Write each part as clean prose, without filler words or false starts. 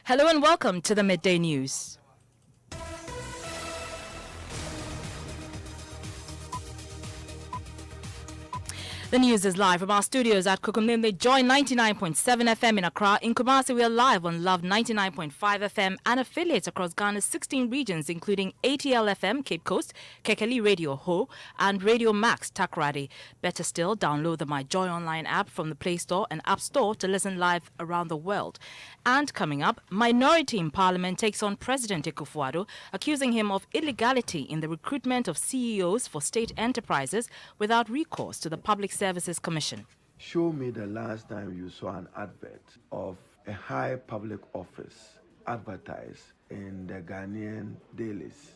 Hello and welcome to the Midday News. The news is live from our studios at Kukumlimbe. Join 99.7 FM in Accra. In Kumasi, we are live on Love 99.5 FM and affiliates across Ghana's 16 regions, including ATL FM, Cape Coast, Kekeli Radio Ho, and Radio Max, Takrady. Better still, download the My Joy Online app from the Play Store and App Store to listen live around the world. And coming up, minority in Parliament takes on President Akufo-Addo, accusing him of illegality in the recruitment of CEOs for state enterprises without recourse to the Public Services Commission. Show me the last time you saw an advert of a high public office advertised in the Ghanaian dailies.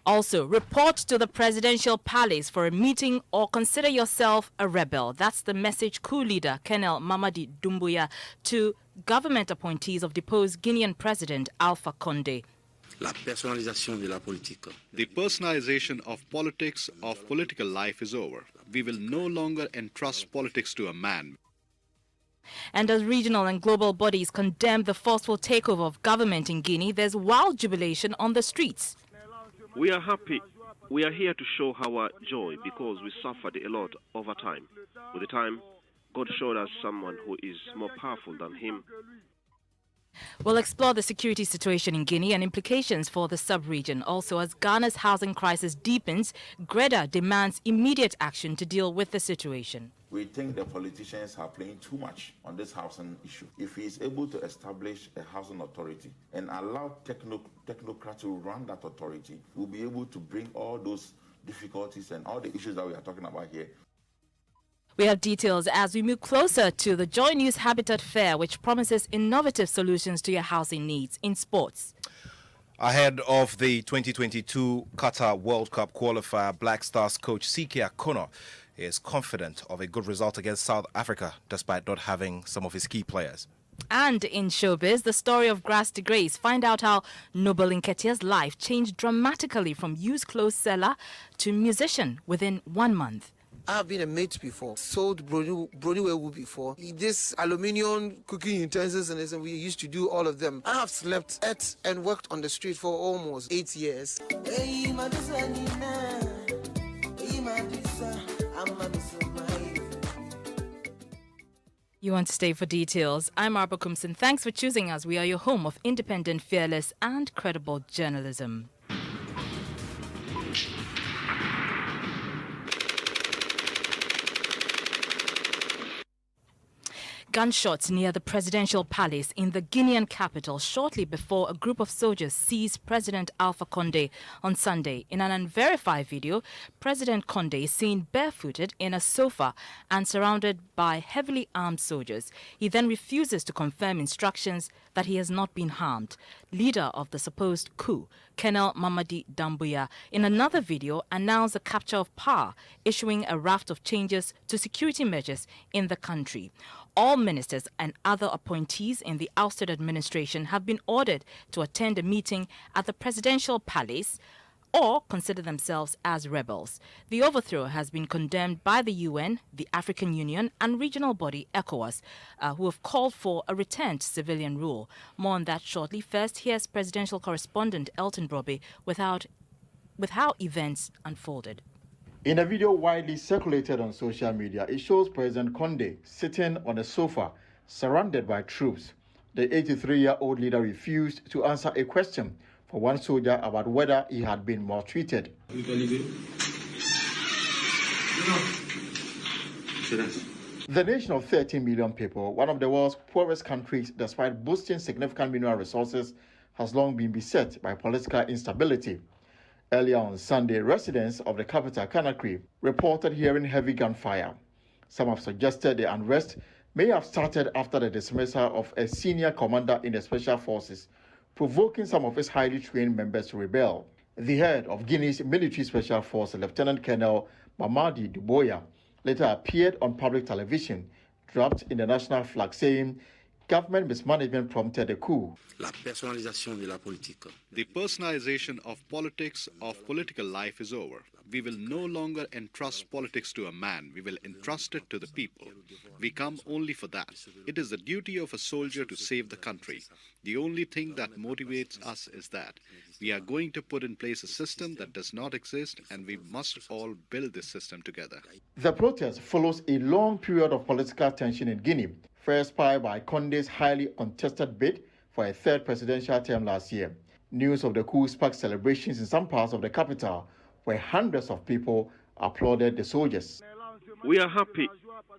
Also, report to the presidential palace for a meeting or consider yourself a rebel. That's the message coup leader Colonel Mamadi Doumbouya to government appointees of deposed Guinean President Alpha Condé. La personnalisation de la politique. The personalization of politics, of political life is over. We will no longer entrust politics to a man. And as regional and global bodies condemn the forceful takeover of government in Guinea, there's wild jubilation on the streets. We are happy. We are here to show our joy because we suffered a lot over time. With the time, God showed us someone who is more powerful than him. We'll explore the security situation in Guinea and implications for the sub-region. Also, as Ghana's housing crisis deepens, Greta demands immediate action to deal with the situation. We think the politicians are playing too much on this housing issue. If he is able to establish a housing authority and allow technocrats to run that authority, we'll be able to bring all those difficulties and all the issues that we are talking about here. We have details as we move closer to the Joy News Habitat Fair, which promises innovative solutions to your housing needs. In sports, ahead of the 2022 Qatar World Cup qualifier, Black Stars coach CK Akono is confident of a good result against South Africa, despite not having some of his key players. And in showbiz, the story of Grace de Grace. Find out how Noble Nketiah's life changed dramatically from used clothes seller to musician within 1 month. I've been a mate before, sold brony before. This aluminium cooking utensils and we used to do all of them. I have slept, ate and worked on the street for almost 8 years. You want to stay for details? I'm Arba Kumson. Thanks for choosing us. We are your home of independent, fearless and credible journalism. Gunshots near the presidential palace in the Guinean capital shortly before a group of soldiers seized President Alpha Condé on Sunday. In an unverified video, President Condé is seen barefooted in a sofa and surrounded by heavily armed soldiers. He then refuses to confirm instructions that he has not been harmed. Leader of the supposed coup, Colonel Mamadi Doumbouya, in another video announced the capture of power, issuing a raft of changes to security measures in the country. All ministers and other appointees in the ousted administration have been ordered to attend a meeting at the presidential palace or consider themselves as rebels. The overthrow has been condemned by the UN, the African Union and regional body ECOWAS, who have called for a return to civilian rule. More on that shortly. First, here's presidential correspondent Elton Broby with how events unfolded. In a video widely circulated on social media, it shows President Condé sitting on a sofa surrounded by troops. The 83-year-old leader refused to answer a question for one soldier about whether he had been maltreated. The nation of 13 million people, one of the world's poorest countries despite boasting significant mineral resources, has long been beset by political instability. Earlier on Sunday, residents of the capital, Conakry, reported hearing heavy gunfire. Some have suggested the unrest may have started after the dismissal of a senior commander in the special forces, provoking some of its highly trained members to rebel. The head of Guinea's military special force, Lieutenant Colonel Mamadi Doumbouya, later appeared on public television, dropped in the national flag, saying government mismanagement prompted a coup. La personnalisation de la politique. The personalization of politics, of political life is over. We will no longer entrust politics to a man. We will entrust it to the people. We come only for that. It is the duty of a soldier to save the country. The only thing that motivates us is that we are going to put in place a system that does not exist, and we must all build this system together. The protest follows a long period of political tension in Guinea, first spurred by Condé's highly contested bid for a third presidential term last year. News of the coup sparked celebrations in some parts of the capital, where hundreds of people applauded the soldiers. We are happy.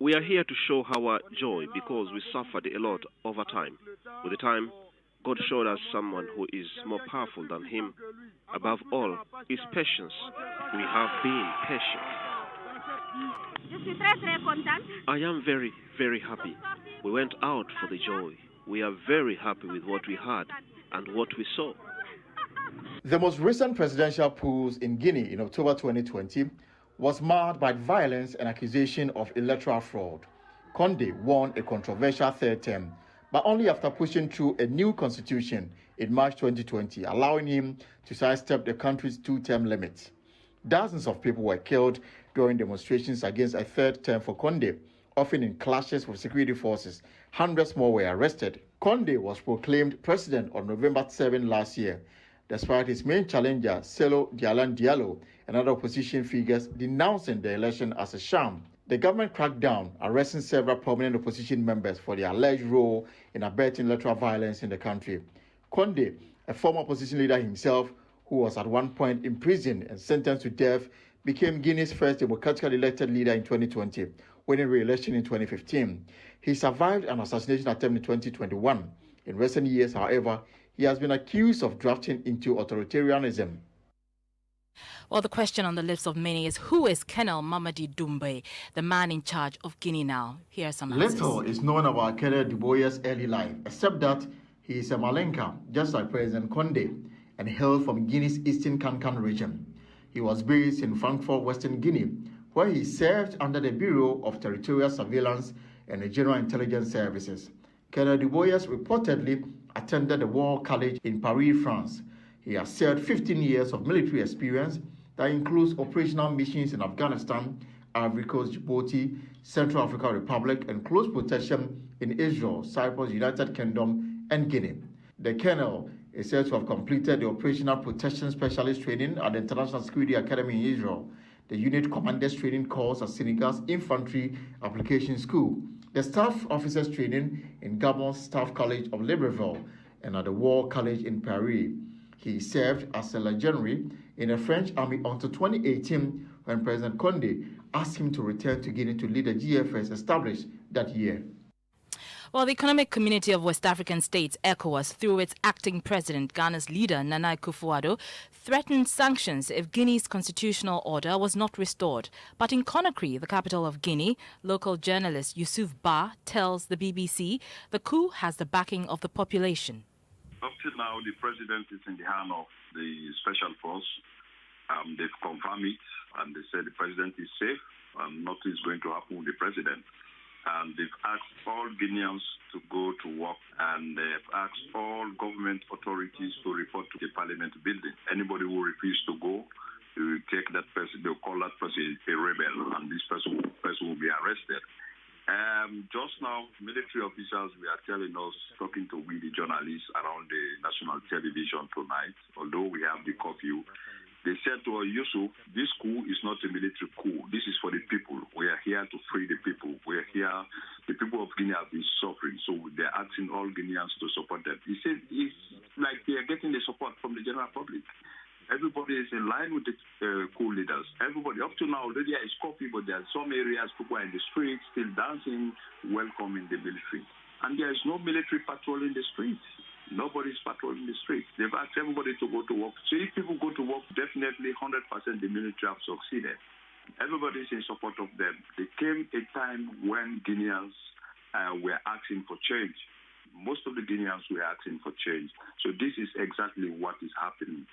We are here to show our joy because we suffered a lot over time. With the time, God showed us someone who is more powerful than him. Above all, is patience. We have been patient. I am very, very happy. We went out for the joy. We are very happy with what we had and what we saw. The most recent presidential polls in Guinea in October 2020 was marred by violence and accusation of electoral fraud. Condé won a controversial third term, but only after pushing through a new constitution in March 2020, allowing him to sidestep the country's two-term limit. Dozens of people were killed during demonstrations against a third term for Condé, often in clashes with security forces. Hundreds more were arrested. Condé was proclaimed president on November 7 last year, despite his main challenger, Celo Diallo, and other opposition figures denouncing the election as a sham. The government cracked down, arresting several prominent opposition members for their alleged role in abetting electoral violence in the country. Condé, a former opposition leader himself, who was at one point imprisoned and sentenced to death, became Guinea's first democratically elected leader in 2020, winning re-election in 2015. He survived an assassination attempt in 2021. In recent years, however, he has been accused of drafting into authoritarianism. Well, the question on the lips of many is, who is Colonel Mamadi Doumbouya, the man in charge of Guinea now? Here are some answers. Little is known about Colonel Doumbouya's early life, except that he is a Malenka, just like President Condé, and hailed from Guinea's eastern Kankan region. He was based in Frankfurt, Western Guinea, where he served under the Bureau of Territorial Surveillance and the General Intelligence Services. Colonel Doumbouya reportedly attended the War College in Paris, France. He has served 15 years of military experience that includes operational missions in Afghanistan, Ivory Coast, Djibouti, Central African Republic, and close protection in Israel, Cyprus, United Kingdom, and Guinea. The colonel is said to have completed the Operational Protection Specialist training at the International Security Academy in Israel, the unit commanders training course at Senegal's Infantry Application School, the Staff Officers training in Gabon's Staff College of Libreville, and at the War College in Paris. He served as a legionary in the French army until 2018, when President Condé asked him to return to Guinea to lead the GFS established that year. Well, the Economic Community of West African States, ECOWAS, through its acting president, Ghana's leader, Nana Akufo-Addo, threatened sanctions if Guinea's constitutional order was not restored. But in Conakry, the capital of Guinea, local journalist Yusuf Ba tells the BBC the coup has the backing of the population. Up to now, the president is in the hand of the special force. They've confirmed it, and they said the president is safe, and nothing is going to happen with the president. And they've asked all Guineans to go to work, and they've asked all government authorities to report to the parliament building. Anybody who refuses to go, they will take that person, they'll call that person a rebel, and this person will be arrested. Just now, military officials were telling us, talking to we, the journalists, around the national television tonight, although we have the curfew, they said to us, Yusuf, this coup is not a military coup. This is for the people. We are here to free the people. We are here. The people of Guinea have been suffering, so they're asking all Guineans to support them. He said it's like they are getting the support from the general public. Everybody is in line with the coup leaders. Everybody, up to now, already is coffee, but there are some areas people are in the streets still dancing, welcoming the military. And there is no military patrol in the streets. Nobody's patrolling the streets. They've asked everybody to go to work. So if people go to work, definitely 100% the military have succeeded. Everybody is in support of them. There came a time when Guineans were asking for change. Most of the Guineans were asking for change. So this is exactly what is happening.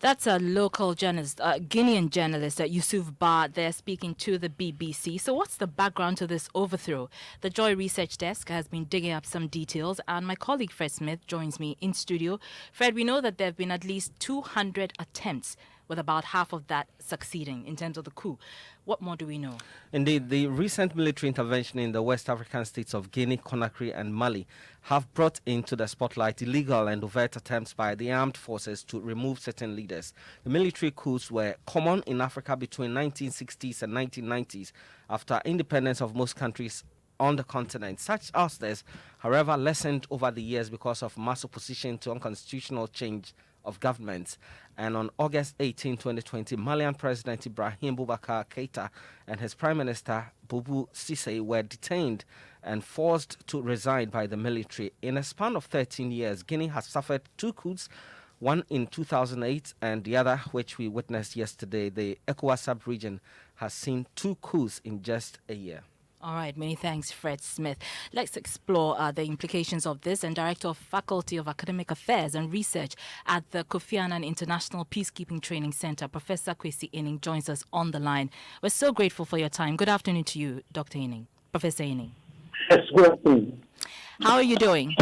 That's a local journalist, Guinean journalist, Yusuf Ba, there speaking to the BBC. So what's the background to this overthrow? The Joy Research Desk has been digging up some details, and my colleague Fred Smith joins me in studio. Fred, we know that there have been at least 200 attempts with about half of that succeeding in terms of the coup. What more do we know? Indeed, the recent military intervention in the West African states of Guinea, Conakry, and Mali have brought into the spotlight illegal and overt attempts by the armed forces to remove certain leaders. The military coups were common in Africa between 1960s and 1990s after independence of most countries on the continent. Such ousters, however, lessened over the years because of mass opposition to unconstitutional change of governments. And on August 18, 2020, Malian President Ibrahim Boubacar Keïta and his Prime Minister Boubou Cissé were detained and forced to resign by the military. In a span of 13 years, Guinea has suffered two coups, one in 2008 and the other, which we witnessed yesterday. The ECOWAS sub-region has seen two coups in just a year. All right, many thanks, Fred Smith. Let's explore the implications of this. And Director of Faculty of Academic Affairs and Research at the Kofi Annan International Peacekeeping Training Center, Professor Kwesi Inning, joins us on the line. We're so grateful for your time. Good afternoon to you, Dr. Inning, Professor Inning. Yes, good afternoon. How are you doing?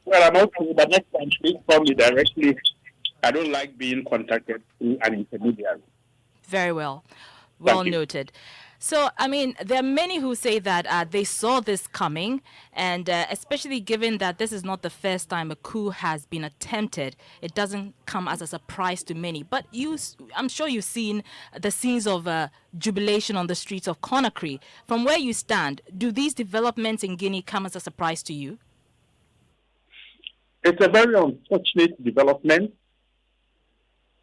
Well, I'm okay, but next time please call me directly. I don't like being contacted through an intermediary. Very well. Well noted. So, I mean, there are many who say that they saw this coming, and especially given that this is not the first time a coup has been attempted, it doesn't come as a surprise to many. But I'm sure you've seen the scenes of jubilation on the streets of Conakry. From where you stand, do these developments in Guinea come as a surprise to you? It's a very unfortunate development.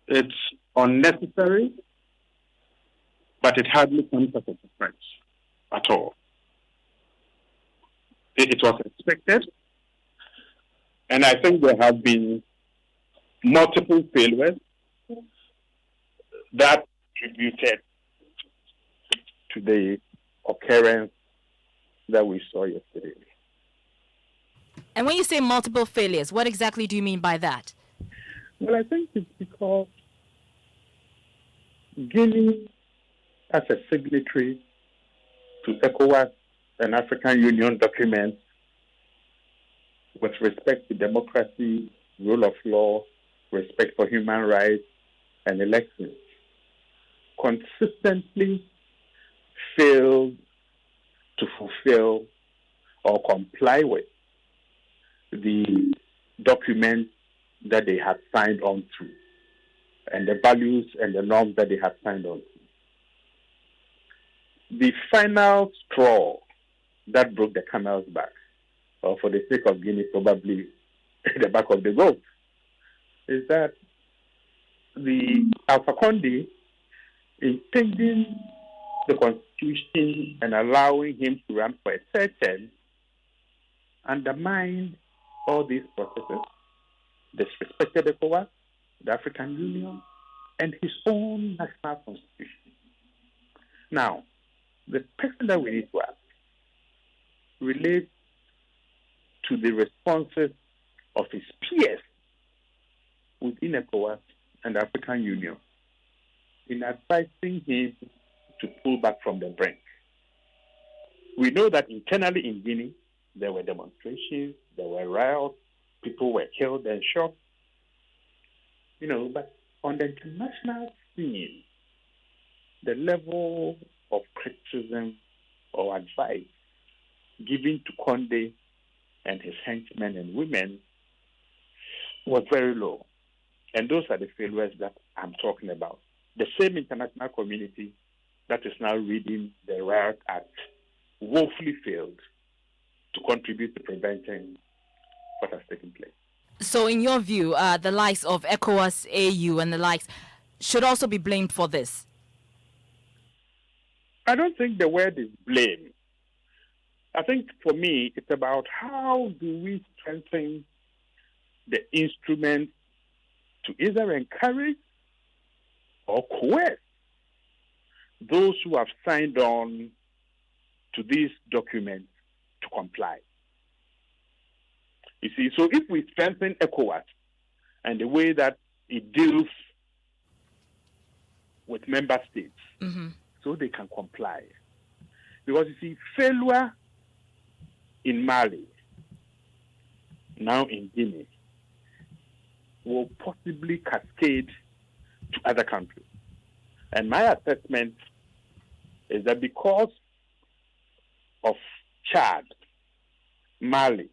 It's unnecessary. But it hardly comes as a surprise at all. It was expected, and I think there have been multiple failures that contributed to the occurrence that we saw yesterday. And when you say multiple failures, what exactly do you mean by that? Well, I think it's because Guinea, as a signatory to ECOWAS and African Union documents with respect to democracy, rule of law, respect for human rights, and elections, consistently failed to fulfill or comply with the documents that they had signed on to and the values and the norms that they had signed on to. The final straw that broke the camel's back, or for the sake of Guinea, probably the back of the goat, is that the Alpha Condé, in changing the constitution and allowing him to run for a third term, undermined all these processes, disrespected ECOWAS, the African Union, and his own national constitution. Now, the question that we need to ask relates to the responses of his peers within ECOWAS and the African Union in advising him to pull back from the brink. We know that internally in Guinea, there were demonstrations, there were riots, people were killed and shot. But on the international scene, the level of criticism or advice given to Condé and his henchmen and women was very low. And those are the failures that I'm talking about. The same international community that is now reading the Riot Act woefully failed to contribute to preventing what has taken place. So in your view, the likes of ECOWAS, AU and the likes should also be blamed for this? I don't think the word is blame. I think for me, it's about how do we strengthen the instrument to either encourage or coerce those who have signed on to these documents to comply. You see, so if we strengthen ECOWAS and the way that it deals with member states, so they can comply. Because you see, failure in Mali, now in Guinea, will possibly cascade to other countries. And my assessment is that because of Chad, Mali,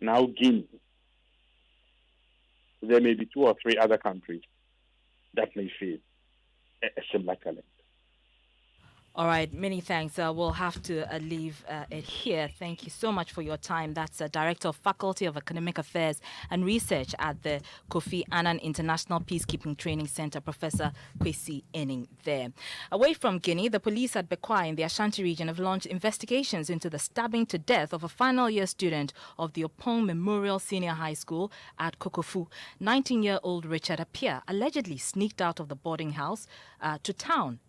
now Guinea, there may be 2 or 3 other countries that may face a similar challenge. All right, many thanks. We'll have to leave it here. Thank you so much for your time. That's Director of Faculty of Economic Affairs and Research at the Kofi Annan International Peacekeeping Training Center, Professor Kwesi Enning there. Away from Guinea, the police at Bekwai in the Ashanti region have launched investigations into the stabbing to death of a final year student of the Opong Memorial Senior High School at Kokofu. 19-year-old Richard Appiah allegedly sneaked out of the boarding house to town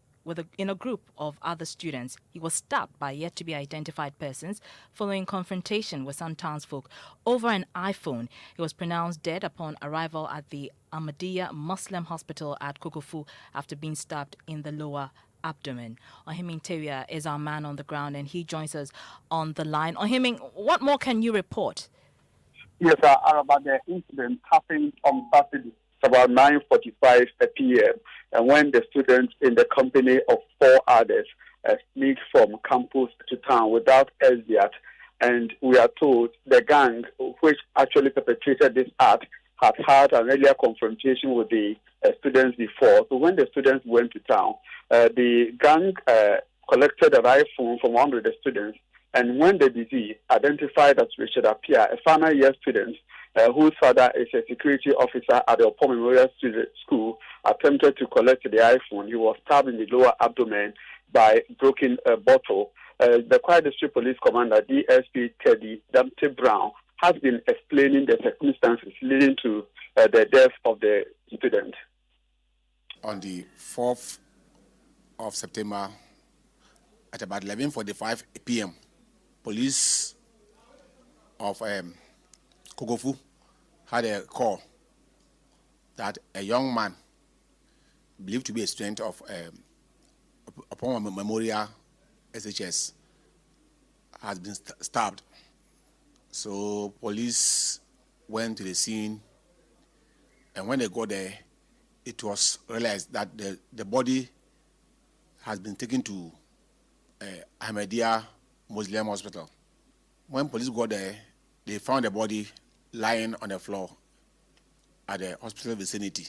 in a group of other students. He was stabbed by yet-to-be-identified persons following confrontation with some townsfolk over an iPhone. He was pronounced dead upon arrival at the Ahmadiyya Muslim Hospital at Kokofu after being stabbed in the lower abdomen. Ohiming Teria is our man on the ground, and he joins us on the line. Ohiming, what more can you report? Yes, about the incident happened on Saturday. It's about 9:45 p.m. and when the students in the company of 4 others sneaked from campus to town without SDAT, and we are told the gang which actually perpetrated this act had an earlier confrontation with the students before. So when the students went to town, the gang collected an iPhone from one of the students, and when the deceased, identified as Richard Appiah, a final year student, whose father is a security officer at the Opong Memorial School, attempted to collect the iPhone, he was stabbed in the lower abdomen by broken bottle. The Kwara District Police Commander, DSP Teddy Damte Brown, has been explaining the circumstances leading to the death of the student. On the 4th of September, at about 11:45 p.m., police of Kokofu had a call that a young man, believed to be a student of Opong Memorial SHS, has been stabbed. So police went to the scene, and when they got there, it was realized that the body has been taken to Ahmadiyya Muslim Hospital. When police got there, they found the body lying on the floor at the hospital vicinity.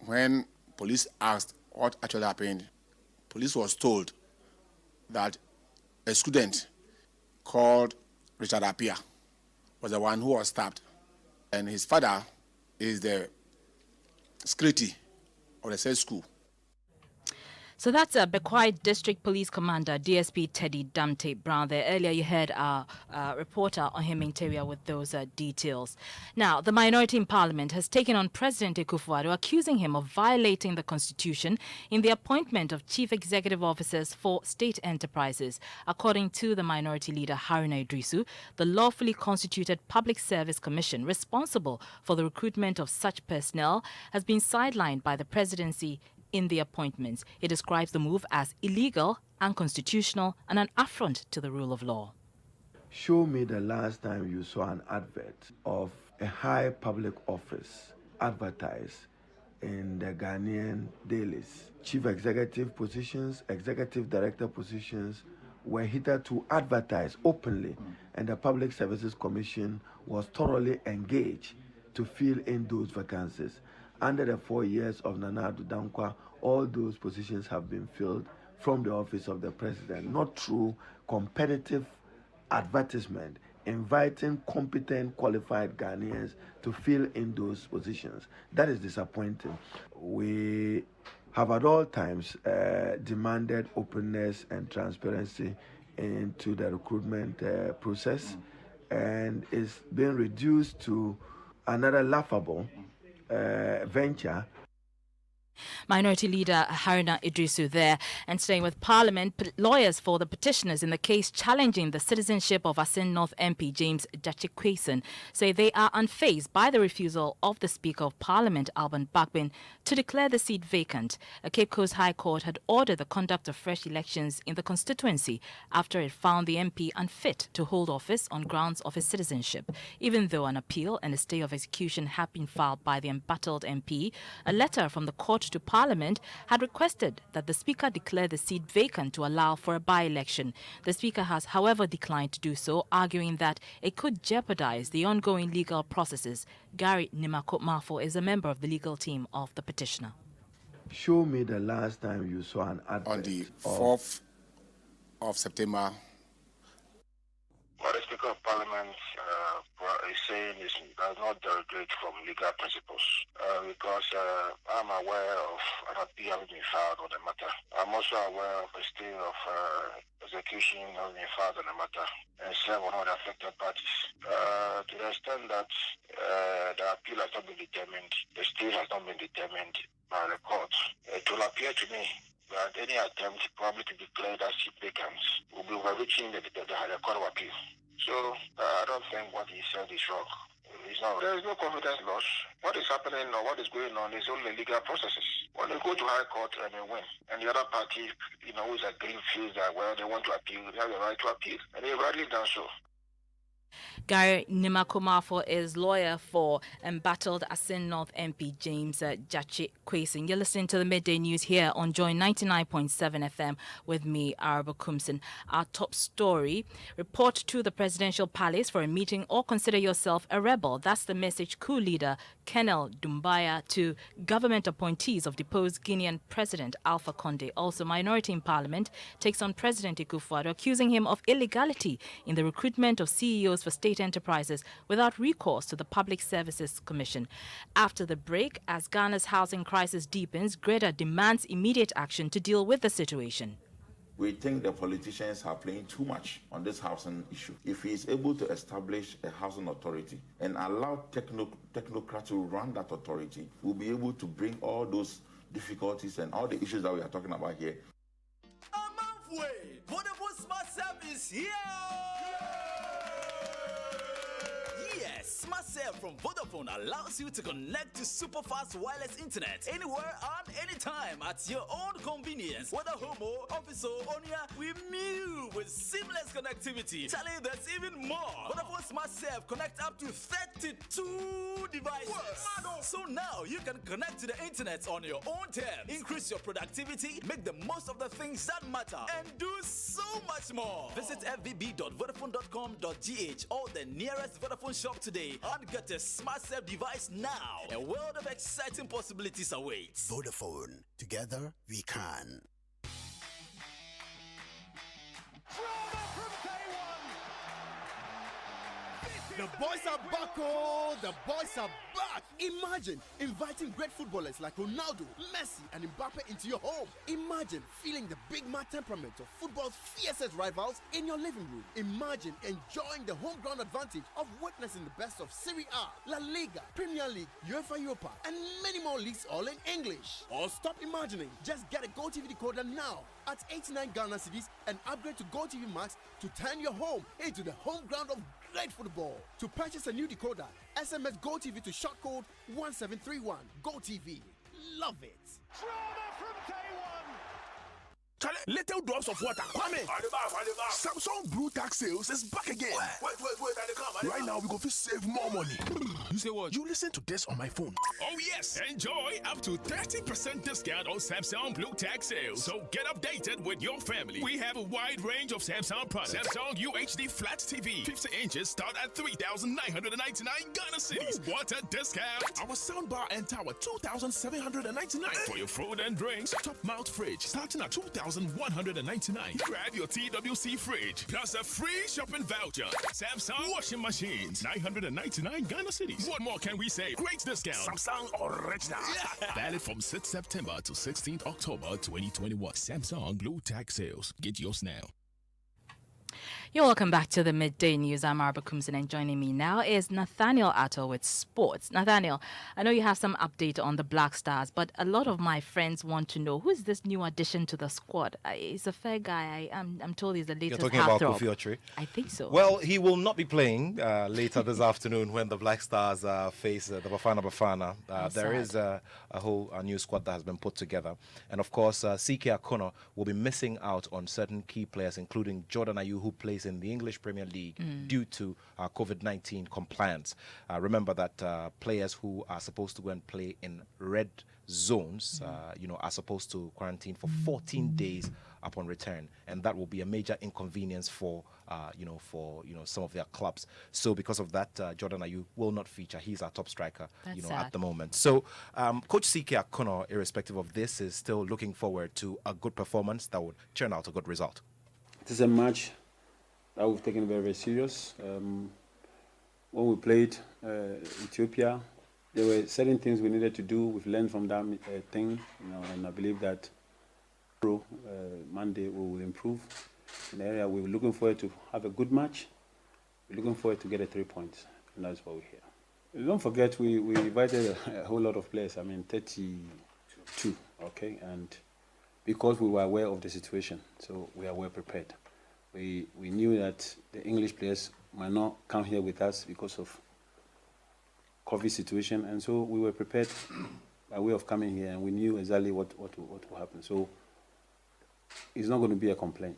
When police asked what actually happened, police was told that a student called Richard Appiah was the one who was stabbed, and his father is the secretary of the said school. So that's Bekwai District Police Commander, DSP Teddy Damte Brown there. Earlier you heard our reporter Ohiming Teria with those details. Now, the minority in Parliament has taken on President Akufo-Addo, accusing him of violating the Constitution in the appointment of chief executive officers for state enterprises. According to the minority leader Haruna Idrisu, the lawfully constituted Public Service Commission responsible for the recruitment of such personnel has been sidelined by the presidency in the appointments. It describes the move as illegal, unconstitutional, and an affront to the rule of law. Show me the last time you saw an advert of a high public office advertised in the Ghanaian dailies. Chief executive positions, executive director positions were hitherto advertised openly, and the Public Services Commission was thoroughly engaged to fill in those vacancies. Under the 4 years of Nana Addo Dankwa, all those positions have been filled from the office of the president, not through competitive advertisement, inviting competent, qualified Ghanaians to fill in those positions. That is disappointing. We have at all times demanded openness and transparency into the recruitment process, and it's been reduced to another laughable venture. Minority Leader Haruna Idrisu there. And staying with Parliament, lawyers for the petitioners in the case challenging the citizenship of Asin North MP James Jachikwason say they are unfazed by the refusal of the Speaker of Parliament, Alban Bagbin, to declare the seat vacant. A Cape Coast High Court had ordered the conduct of fresh elections in the constituency after it found the MP unfit to hold office on grounds of his citizenship. Even though an appeal and a stay of execution have been filed by the embattled MP, a letter from the Court report to Parliament, had requested that the Speaker declare the seat vacant to allow for a by-election. The Speaker has, however, declined to do so, arguing that it could jeopardize the ongoing legal processes. Gary Nimako-Mafo is a member of the legal team of the petitioner. Show me the last time you saw an advert. On the 4th of September. What the Speaker of Parliament is saying does not derogate from legal principles because I'm aware of an appeal having been filed on the matter. I'm also aware of a stay of execution having been filed on the matter and serve on all the affected parties. To the extent that the appeal has not been determined, the stay has not been determined by the court, it will appear to me that any attempt probably to declare that seat vacant will be overreaching the Court of Appeal. So I don't think what he said is wrong. There is no confidence loss. What is happening or what is going on is only legal processes. When they go to High Court and they win, and the other party, who is agreeing feels that, well, they want to appeal, they have the right to appeal, and they've rightly done so. Gary Nimako-Mafo is lawyer for embattled Asin North MP James Jachi Kwesing. You're listening to the Midday News here on Joy 99.7 FM with me, Araba Kumsin. Our top story, report to the presidential palace for a meeting or consider yourself a rebel. That's the message coup leader Kenel Dumbaya to government appointees of deposed Guinean President Alpha Condé. Also, minority in parliament takes on President Akufo-Addo, accusing him of illegality in the recruitment of CEOs for state enterprises without recourse to the Public Services Commission. After the break, as Ghana's housing crisis deepens, Greta demands immediate action to deal with the situation. We think the politicians are playing too much on this housing issue. If he is able to establish a housing authority and allow technocrats to run that authority, we'll be able to bring all those difficulties and all the issues that we are talking about here. A month away, Vodafone Smart Serve is here! Yes, Smart Serve from Vodafone allows you to connect to super fast wireless internet anywhere and anytime at your own convenience. Whether home or office or on here, we move with seamless connectivity. Charlie, there's even more. Vodafone Smart Serve connect up to 32 devices. So now you can connect to the internet on your own terms, increase your productivity, make the most of the things that matter, and do so much more. Visit fbb.vodafone.com.gh or the nearest Vodafone shop today and get a Smart Serve device now. A world of exciting possibilities awaits. Vodafone. Together we can. The boys are back, oh! The boys are back! Imagine inviting great footballers like Ronaldo, Messi, and Mbappe into your home. Imagine feeling the big mad temperament of football's fiercest rivals in your living room. Imagine enjoying the home ground advantage of witnessing the best of Serie A, La Liga, Premier League, UEFA Europa, and many more leagues all in English. Or stop imagining. Just get a GoTV decoder now at 89 Ghana cedis and upgrade to GoTV Max to turn your home into the home ground of great football. To purchase a new decoder, SMS GoTV to short code 1731. GoTV. Love it. Little drops of water. Come in. Samsung Blue Tax Sales is back again. Wait, they come. Right now, we go to save more money. You say what? You listen to this on my phone. Oh yes, enjoy up to 30% discount on Samsung Blue Tax Sales. So get updated with your family. We have a wide range of Samsung products. Samsung UHD Flat TV, 50 inches start at 3,999 Ghana cedis. What a discount! Our soundbar and tower, 2,799. For your food and drinks, top mount fridge, starting at 2,199. Grab your TWC fridge, plus a free shopping voucher. Samsung washing machines, 999 Ghana cedis. What more can we say? Great discount. Samsung Original. Yeah. Valid from 6th September to 16th October 2021. Samsung Blue Tax Sales. Get yours now. You're welcome back to the Midday News. I'm Arba Kumsin, and joining me now is Nathaniel Atto with sports. Nathaniel, I know you have some update on the Black Stars, but a lot of my friends want to know, who is this new addition to the squad? He's a fair guy. I'm told he's the latest You're talking about heartthrob. Kofi Otri? I think so. Well, he will not be playing later this afternoon when the Black Stars face the Bafana Bafana. There is a whole new squad that has been put together. And of course, CK Akono will be missing out on certain key players, including Jordan Ayew, who plays place in the English Premier League due to COVID-19 compliance. Remember that players who are supposed to go and play in red zones, are supposed to quarantine for 14 days upon return, and that will be a major inconvenience for some of their clubs. So because of that, Jordan Ayew will not feature. He's our top striker, at the moment. So Coach CK Akono, irrespective of this, is still looking forward to a good performance that would churn out a good result. It is a match that we've taken very, very serious. When we played Ethiopia, there were certain things we needed to do. We've learned from that thing, and I believe that Monday we will improve. In the area, we're looking forward to have a good match. We're looking forward to get 3 points, and that's what we're here. Don't forget, we invited a whole lot of players. 32, okay? And because we were aware of the situation, so we are well prepared. We knew that the English players might not come here with us because of COVID situation, and so we were prepared by way of coming here, and we knew exactly what will happen. So it's not going to be a complaint.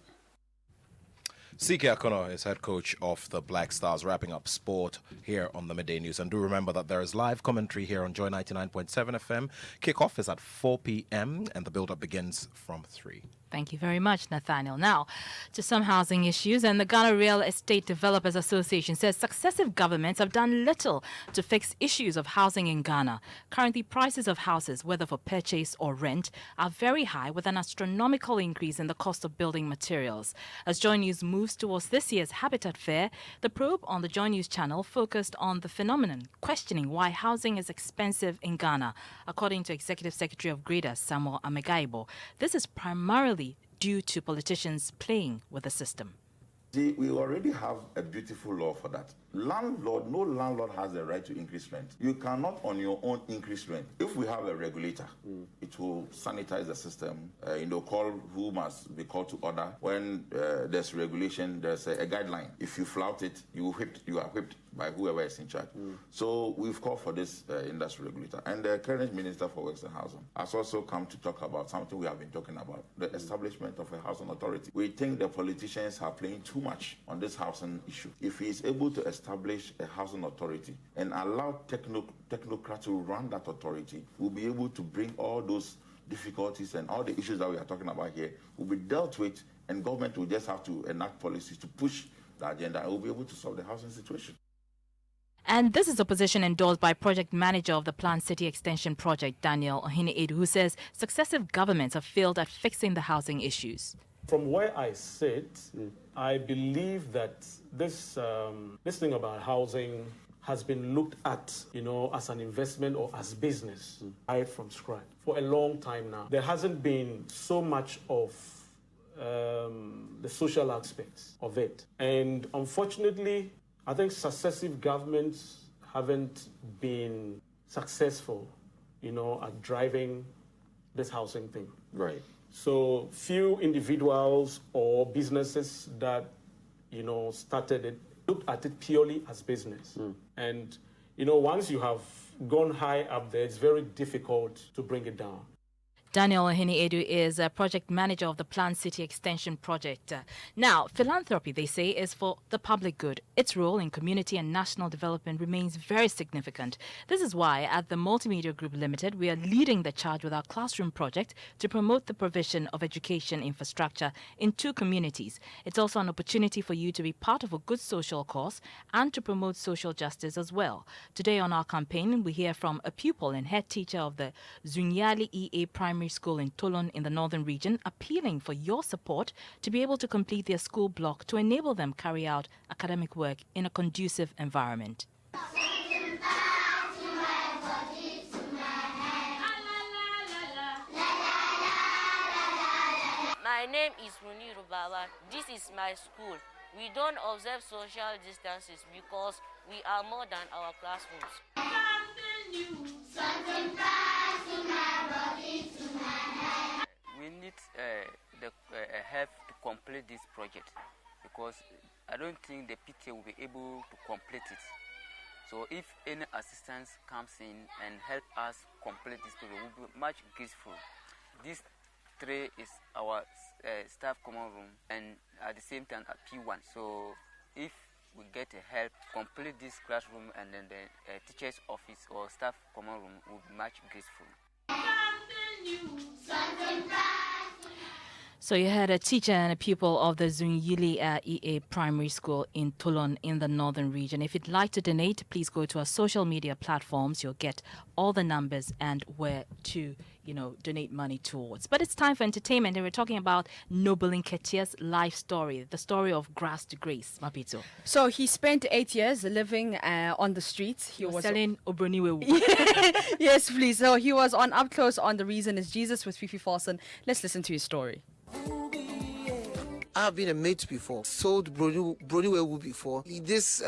CK Akono is head coach of the Black Stars, wrapping up sport here on the Midday News. And do remember that there is live commentary here on Joy 99.7 FM. Kickoff is at 4 p.m. and the build-up begins from 3. Thank you very much, Nathaniel. Now, to some housing issues, and the Ghana Real Estate Developers Association says successive governments have done little to fix issues of housing in Ghana. Currently, prices of houses, whether for purchase or rent, are very high, with an astronomical increase in the cost of building materials. As Joy News moves towards this year's Habitat Fair, the probe on the Joy News channel focused on the phenomenon, questioning why housing is expensive in Ghana. According to Executive Secretary of Greda, Samuel Amegaibo, this is primarily due to politicians playing with the system. See, we already have a beautiful law for that. No landlord has the right to increase rent. You cannot on your own increase rent. If we have a regulator, it will sanitize the system, call who must be called to order. When there's regulation, there's a guideline. If you flout it, you are whipped by whoever is in charge. So we've called for this industry regulator. And the current Minister for Works and Housing has also come to talk about something we have been talking about, the establishment of a housing authority. We think the politicians are playing too much on this housing issue. If he is able to establish a housing authority and allow technocrats to run that authority, we'll be able to bring all those difficulties and all the issues that we are talking about here will be dealt with, and government will just have to enact policies to push the agenda, and we'll be able to solve the housing situation. And this is a position endorsed by project manager of the Planned City Extension Project, Daniel Ohene-Edu, who says successive governments have failed at fixing the housing issues. From where I sit, I believe that this thing about housing has been looked at, as an investment or as business, right from scratch, for a long time now. There hasn't been so much of the social aspects of it. And unfortunately, I think successive governments haven't been successful, at driving this housing thing. Right. So few individuals or businesses that, started it, looked at it purely as business. And, once you have gone high up there, it's very difficult to bring it down. Daniel Ohene-Edu is a project manager of the Planned City Extension Project. Now, philanthropy, they say, is for the public good. Its role in community and national development remains very significant. This is why, at the Multimedia Group Limited, we are leading the charge with our classroom project to promote the provision of education infrastructure in 2 communities. It's also an opportunity for you to be part of a good social cause and to promote social justice as well. Today on our campaign, we hear from a pupil and head teacher of the Zunyali EA Primary School in Tolon in the northern region, appealing for your support to be able to complete their school block to enable them carry out academic work in a conducive environment. My name is Munir Bawa. This is my school. We don't observe social distances because we are more than our classrooms. We need help to complete this project because I don't think the PTA will be able to complete it. So if any assistance comes in and help us complete this project, we'll be much grateful. These P3 is our staff common room, and at the same time at P1. So if we get a help complete this classroom, and then the teacher's office or staff common room will be much graceful. So you had a teacher and a pupil of the Zunyili EA Primary School in Toulon in the northern region. If you'd like to donate, please go to our social media platforms. You'll get all the numbers and where to, donate money towards. But it's time for entertainment, and we're talking about Noble Nketiah's life story, the story of grass to grace. Mapito. So he spent 8 years living on the streets. He was selling Obroniwewu. Yes, please. So he was on Up Close on The Reason Is Jesus with Fifi Fawson. Let's listen to his story. I've been a mate before, sold broniwewu before. This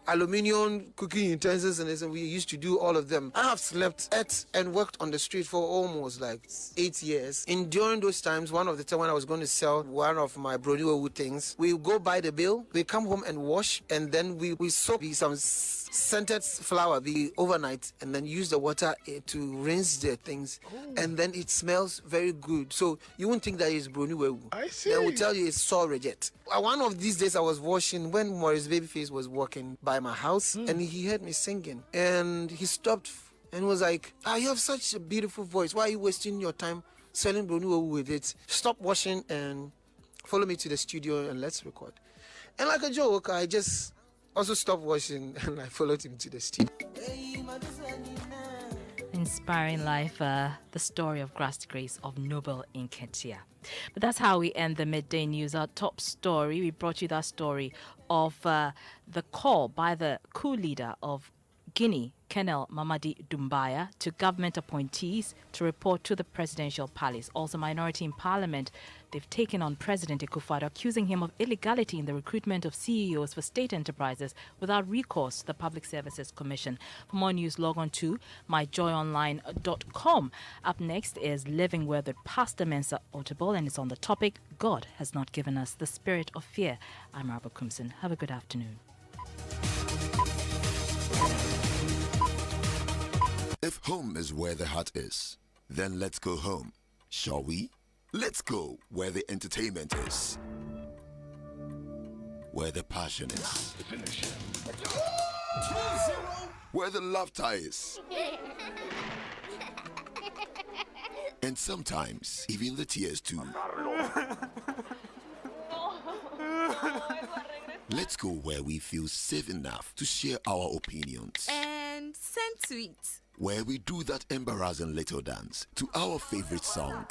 aluminium cooking utensils and we used to do all of them. I have slept, ate, and worked on the street for almost like 8 years. And during those times, one of the time when I was going to sell one of my broniwewu things, we go buy the bill, we come home and wash, and then we soak some scented flour overnight, and then use the water to rinse the things. Ooh. And then it smells very good. So you won't think that it's broniwewu. I see. They will tell you it's saw reject. One of these days I was washing when Maurice Babyface was walking by my house, and he heard me singing, and he stopped and was like, you have such a beautiful voice. Why are you wasting your time selling broniwewu with it? Stop washing and follow me to the studio and let's record. And like a joke, I just also stopped washing and I followed him to the studio. Inspiring life, the story of grass to grace of Noble Nketiah. But that's how we end the Midday News. Our top story, we brought you that story of the call by the coup leader of Guinea, Colonel Mamadi Doumbouya, to government appointees to report to the presidential palace. Also, minority in parliament, they've taken on President Akufo-Addo, accusing him of illegality in the recruitment of CEOs for state enterprises without recourse to the Public Services Commission. For more news, log on to myjoyonline.com. Up next is Living Word with Pastor Mensa Otable, and it's on the topic, God has not given us the spirit of fear. I'm Rabah Kumson. Have a good afternoon. If home is where the heart is, then let's go home, shall we? Let's go where the entertainment is, where the passion is, where the laughter is, and sometimes even the tears too. Let's go where we feel safe enough to share our opinions. And send tweets. Where we do that embarrassing little dance to our favorite song.